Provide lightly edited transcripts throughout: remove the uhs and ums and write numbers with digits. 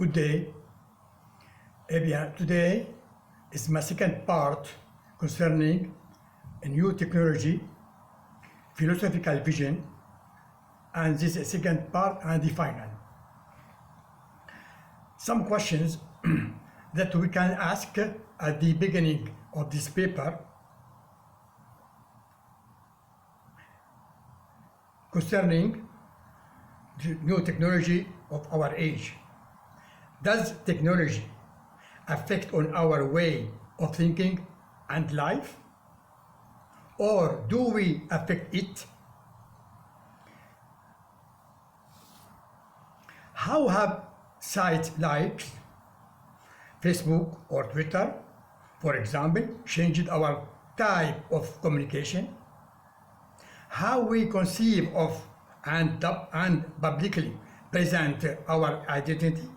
Good day. Today is my second part concerning a new technology, philosophical vision, and this is second part and the final. Some questions that we can ask at the beginning of this paper concerning the new technology of our age. Does technology affect on our way of thinking and life? Or do we affect it? How have sites like Facebook or Twitter, for example, changed our type of communication? How we conceive of and publicly present our identity?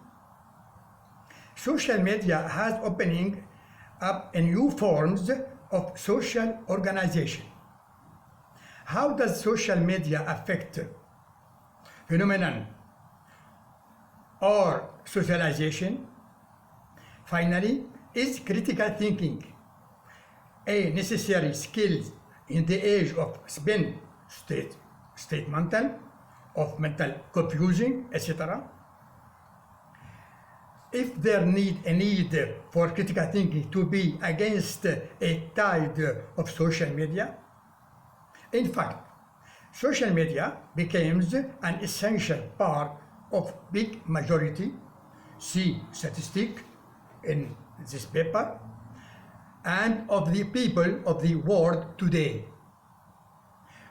Social media has opening up new forms of social organization. How does social media affect phenomenon or socialization? Finally, is critical thinking a necessary skill in the age of spin state of mental confusion, etc.? If there need for critical thinking to be against a tide of social media? In fact, social media becomes an essential part of big majority, see statistic in this paper, and of the people of the world today.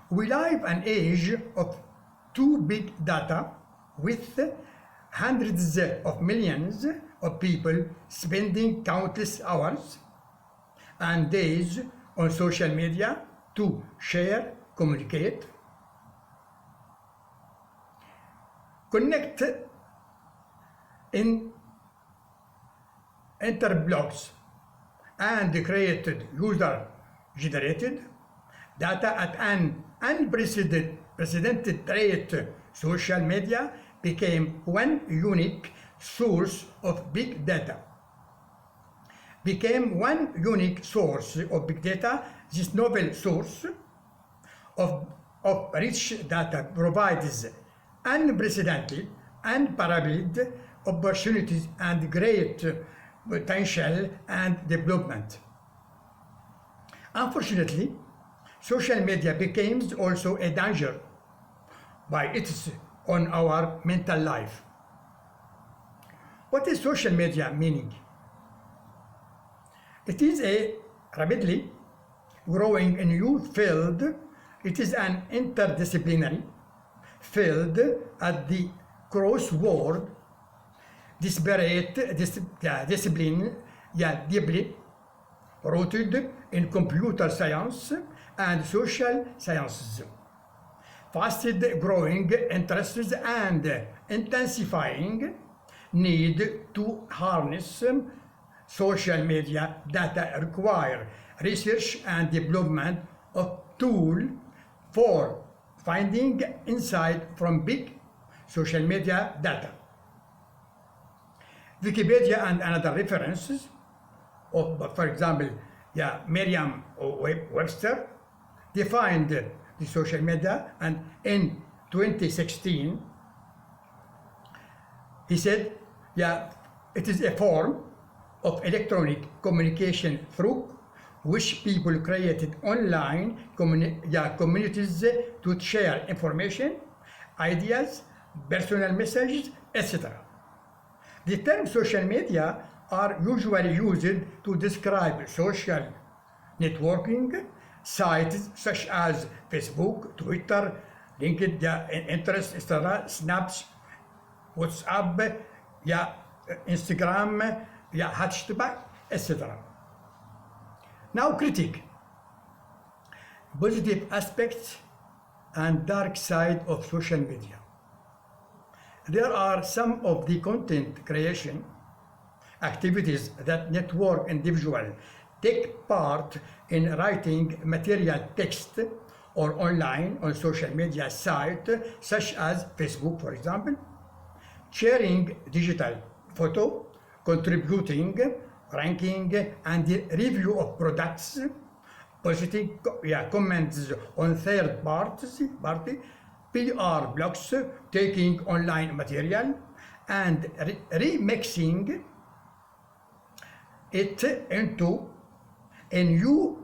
We live an age of too big data with hundreds of millions of people spending countless hours and days on social media to share, communicate, connect in interblogs, and created user-generated data at an unprecedented rate. Social media became one unique source of big data. This novel source of rich data provides unprecedented, unparalleled opportunities and great potential and development. Unfortunately, social media becomes also a danger by its on our mental life. What is social media meaning? It is a rapidly growing new field. It is an interdisciplinary field at the crossword, disparate discipline, deeply rooted in computer science and social sciences. Fastest growing interests and intensifying need to harness social media data require research and development of tools for finding insight from big social media data. Wikipedia and another references of, for example, Merriam-Webster defined the social media, and in 2016 he said, it is a form of electronic communication through which people created online communities to share information, ideas, personal messages, etc. The term social media are usually used to describe social networking sites such as Facebook, Twitter, LinkedIn, Pinterest, etc., Snaps, WhatsApp, Instagram, hashtag, etc. Now, critique positive aspects and dark side of social media. There are some of the content creation activities that network individuals take part in writing material text or online on social media sites such as Facebook, for example, sharing digital photo, contributing, ranking, and the review of products, positing comments on third party, PR blogs, taking online material, and remixing it into a new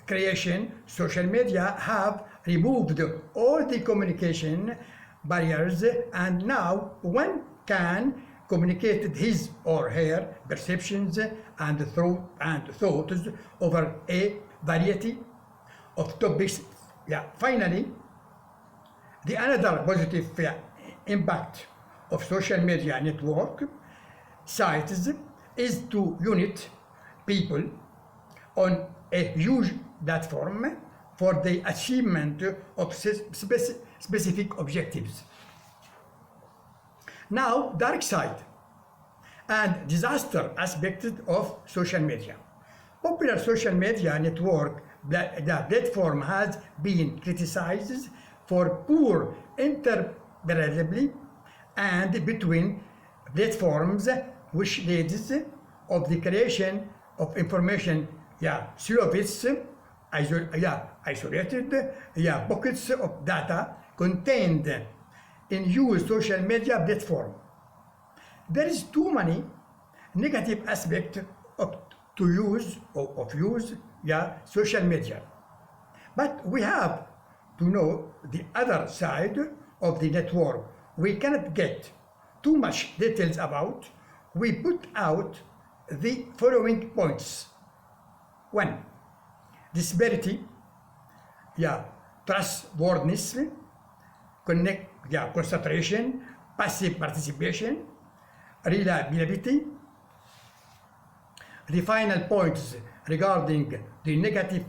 creation. Social media have removed all the communication barriers, and now one can communicate his or her perceptions and thoughts over a variety of topics. Finally, the another positive impact of social media network sites is to unite people on a huge platform for the achievement of specific objectives. Now, dark side and disaster aspects of social media. Popular social media network, the platform has been criticized for poor interoperability and between platforms, which leads of the creation of information silos, isolated pockets of data contained in huge social media platform. There is too many negative aspects of social media, but we have to know the other side of the network. We cannot get too much details about. We put out the following points. 1. Disparity, trustworthiness, concentration, passive participation, reliability. The final points regarding the negative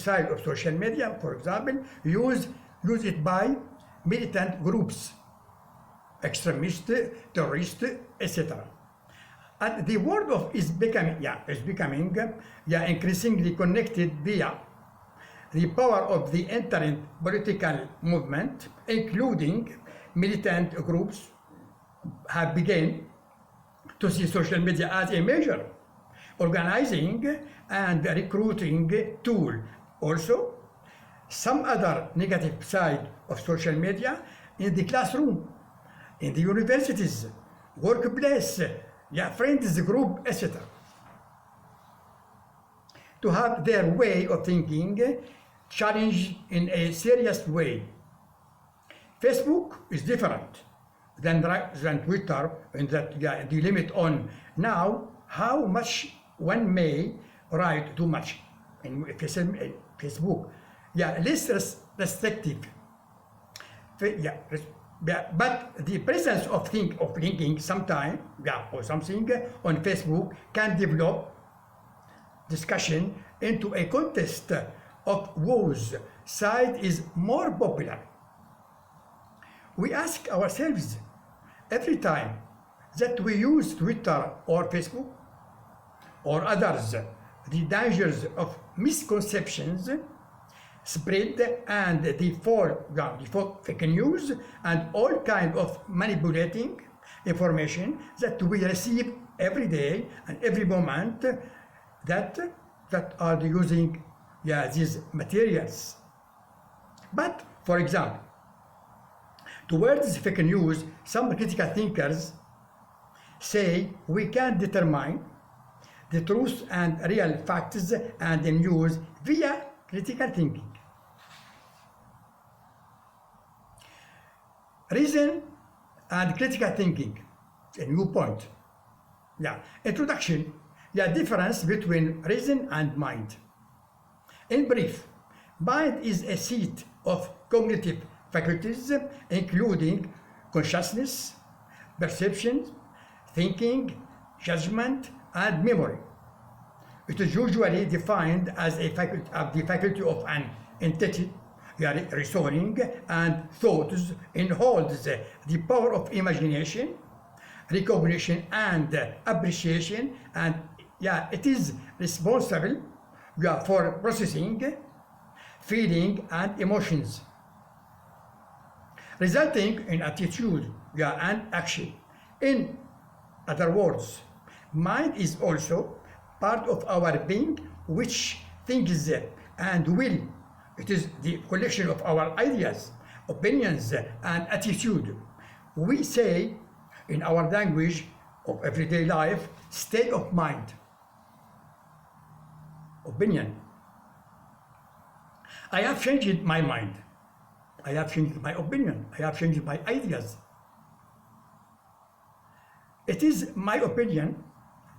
side of social media, for example, use it by militant groups, extremist, terrorist, etc. And the world is becoming increasingly connected via the power of the internet. Political movement, including militant groups, have begun to see social media as a major organizing and recruiting tool. Also, some other negative side of social media in the classroom, in the universities, workplace, friends group, etc. To have their way of thinking challenged in a serious way. Facebook is different than Twitter in that the limit on now how much one may write too much in Facebook. Less restrictive. But the presence of thinking sometime or something on Facebook can develop discussion into a contest of whose side is more popular. We ask ourselves every time that we use Twitter or Facebook or others the dangers of misconceptions spread and the fake news and all kind of manipulating information that we receive every day and every moment that are using these materials. But for example, towards fake news, some critical thinkers say we can determine the truth and real facts and the news via critical thinking. Reason and critical thinking, a new point. Introduction, difference between reason and mind. In brief, mind is a seat of cognitive faculties, including consciousness, perception, thinking, judgment, and memory. It is usually defined as the faculty of an entity, reasoning and thoughts, and holds the power of imagination, recognition, and appreciation, and it is responsible for processing, feeling, and emotions, resulting in attitude and action. In other words, mind is also part of our being, which thinks and will. It is the collection of our ideas, opinions, and attitude. We say in our language of everyday life, state of mind, opinion. I have changed my mind. I have changed my opinion. I have changed my ideas. It is my opinion,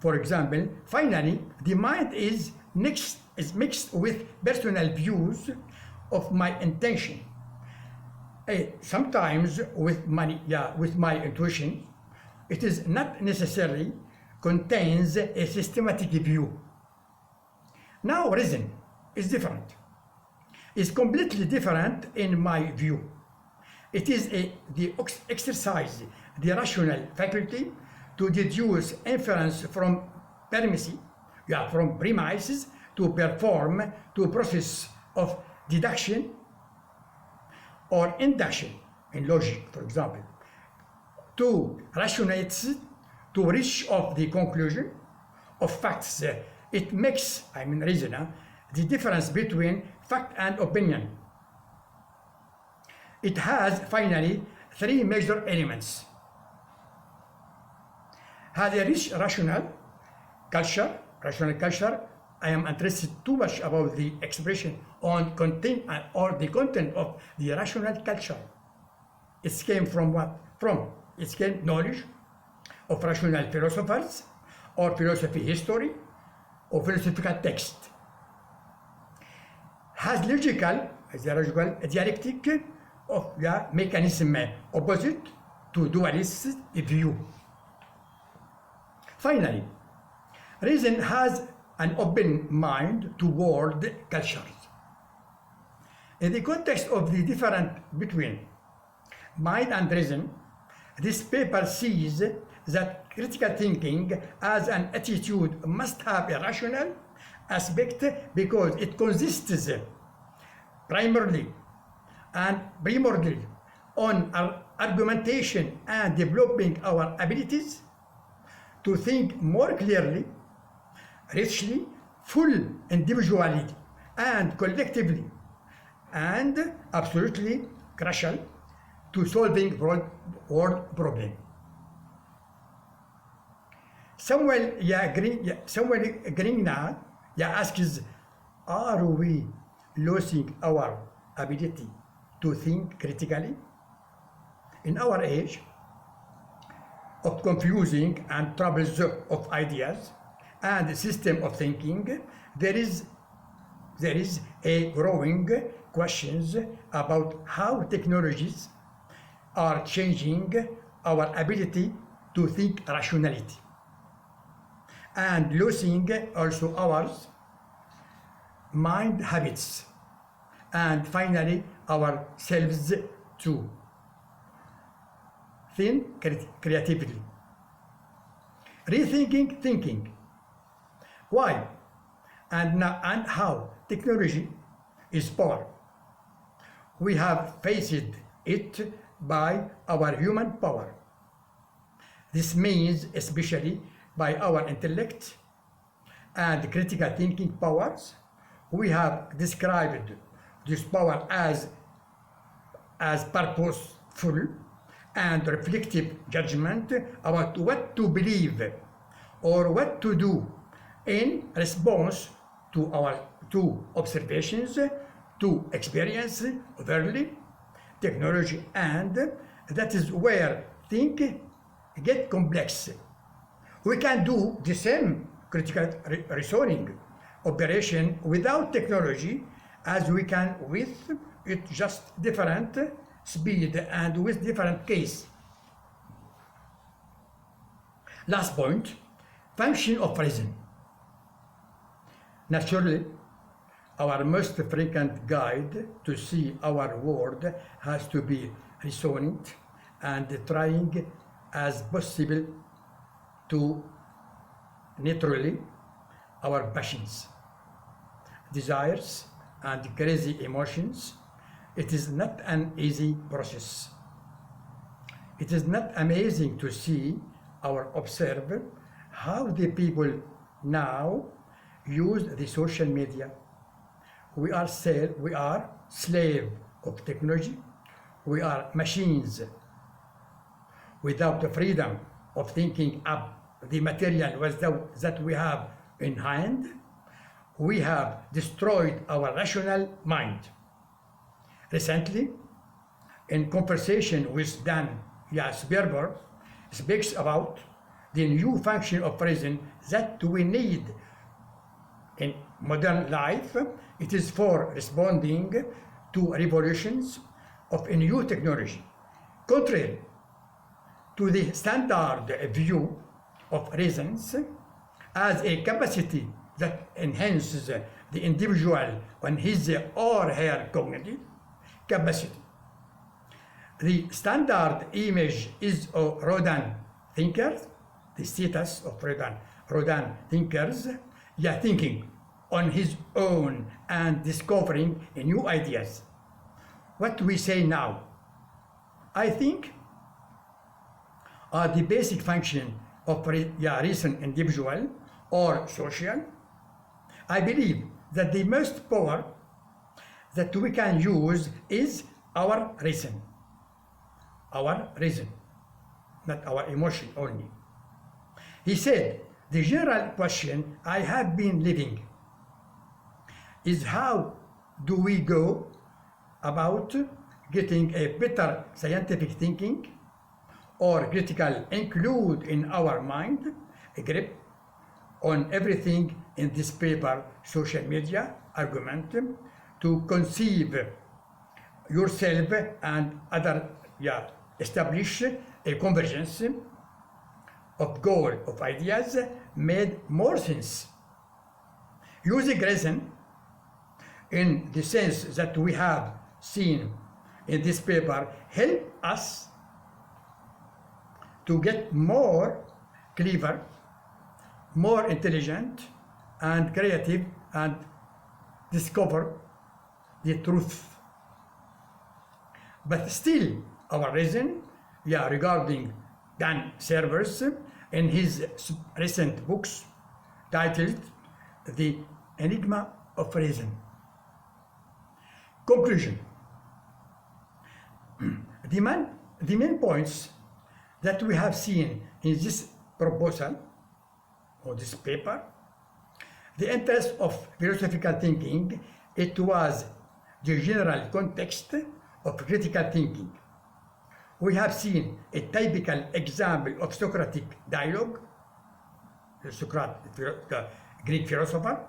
for example. Finally, the mind is mixed with personal views of my intention. Sometimes with my intuition. It is not necessarily contains a systematic view. Now reason is different. Is completely different in my view. It is the exercise, the rational faculty to deduce inference from from premises, to perform, to process of deduction or induction in logic, for example, to rationalize, to reach of the conclusion of facts. It makes, reason, the difference between fact and opinion. It has finally three major elements. Has a rich rational culture. I am interested too much about the expression on content or the content of the rational culture. It came from what? It came knowledge of rational philosophers or philosophy history or philosophical text. Has logical dialectic of the mechanism opposite to dualist view. Finally, reason has an open mind toward cultures. In the context of the difference between mind and reason, this paper sees that critical thinking as an attitude must have a rational aspect because it consists primarily and primordially on argumentation and developing our abilities to think more clearly, richly, full individually and collectively, and absolutely crucial to solving world problem. Samuel Green now asks, are we losing our ability to think critically? In our age of confusing and troubles of ideas and system of thinking, there is a growing questions about how technologies are changing our ability to think rationality and losing also our mind habits and finally ourselves to think creatively. Rethinking thinking. Why and how technology is power. We have faced it by our human power. This means especially by our intellect and critical thinking powers. We have described this power as purposeful and reflective judgment about what to believe or what to do in response to our observations, to experience of early technology, and that is where things get complex. We can do the same critical reasoning operation without technology as we can with it, just different speed and with different case. Last point, function of reason. Naturally, our most frequent guide to see our world has to be reasoning and trying as possible to neutrally our passions, desires, and crazy emotions. It is not an easy process. it is not amazing to see or observe how the people now use the social media. We are slave of technology. We are machines without the freedom of thinking up the material that we have in hand. We have destroyed our rational mind. Recently, in conversation with Dan Sperber, speaks about the new function of reason that we need in modern life. It is for responding to revolutions of a new technology, contrary to the standard view of reasons as a capacity that enhances the individual on his or her cognitive capacity. The standard image is of Rodin thinkers, the status of Rodin thinkers, thinking on his own and discovering new ideas. What we say now, I think, are the basic function of reason, individual or social. I believe that the most power that we can use is our reason, not our emotion only. He said, the general question I have been living is how do we go about getting a better scientific thinking or critical include in our mind a grip on everything in this paper, social media argument, to conceive yourself and other, establish a convergence of goal of ideas made more sense. Using reason in the sense that we have seen in this paper help us to get more clever, more intelligent and creative and discover the truth. But still, our reason, regarding Dan Servers in his recent books titled The Enigma of Reason. Conclusion. The main points that we have seen in this proposal or this paper, the interest of philosophical thinking, it was the general context of critical thinking. We have seen a typical example of Socratic dialogue, Socrates, the Greek philosopher,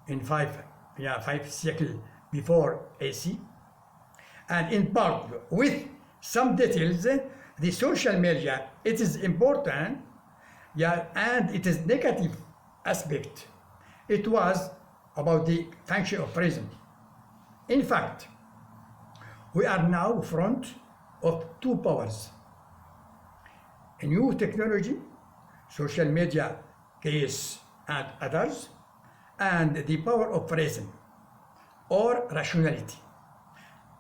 in 5th century before AC, and in part with some details, the social media, it is important, and it is negative aspect. It was about the function of reason. In fact, we are now front of two powers. A new technology, social media case and others, and the power of reason or rationality.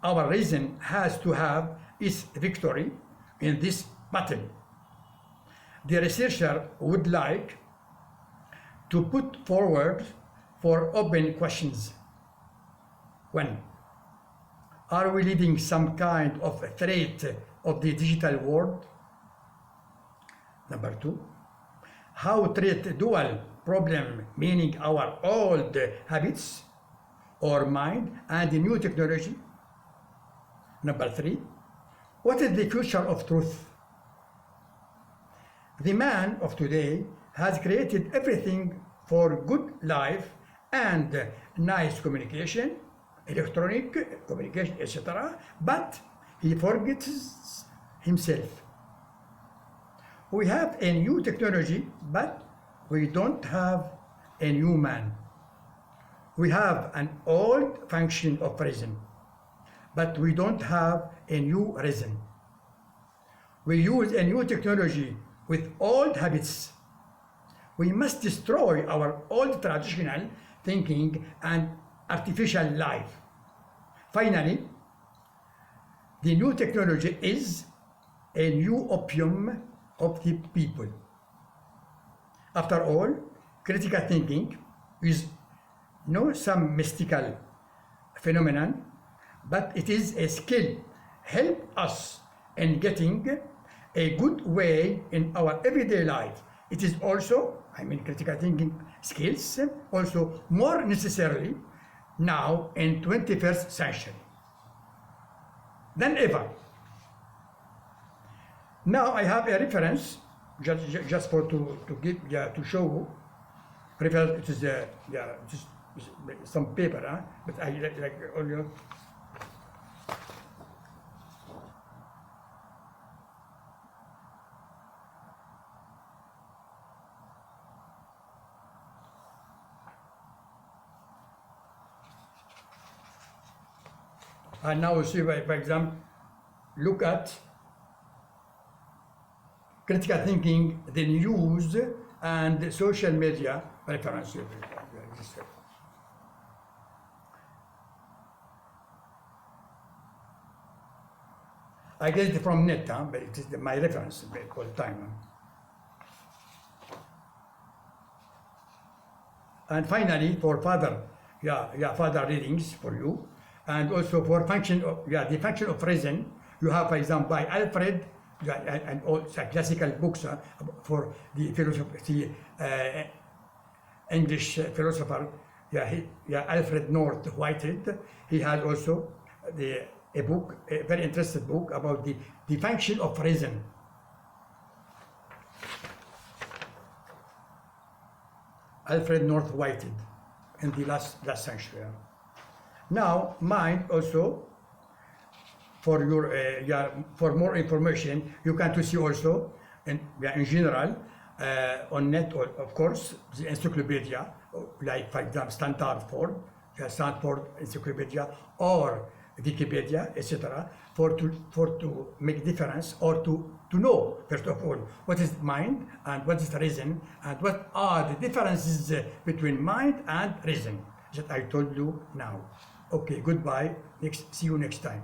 Our reason has to have its victory in this battle. The researcher would like to put forward for open questions. 1. Are we living some kind of a threat of the digital world? Number 2. How treat dual problem, meaning our old habits or mind and the new technology? Number 3. What is the future of truth? The man of today has created everything for good life and nice communication, electronic communication, etc., but he forgets himself. We have a new technology, but we don't have a new man. We have an old function of reason, but we don't have a new reason. We use a new technology with old habits. We must destroy our old traditional thinking and artificial life. Finally, the new technology is a new opium of the people. After all, critical thinking is not some mystical phenomenon, but it is a skill help us in getting a good way in our everyday life. It is also, critical thinking skills also more necessarily now in 21st century than ever. Now I have a reference just for to give to show reference. It is just some paper, but I like all your. And now see, for example, look at critical thinking, the news and social media reference. I get it from net, but it is my reference all the time. And finally, for further readings for you, and also for function of the function of reason, you have, for example, by Alfred, and all classical books for the philosophy, English philosopher, Alfred North Whitehead. He has also a book, a very interesting book about the function of reason. Alfred North Whitehead in the last century. Now, mind also, for your for more information, you can to see also in general on net, of course, the encyclopedia, like for example Stanford Encyclopedia or Wikipedia, etc. for to make difference or to know first of all what is mind and what is reason and what are the differences between mind and reason that I told you now. Okay, goodbye. See you next time.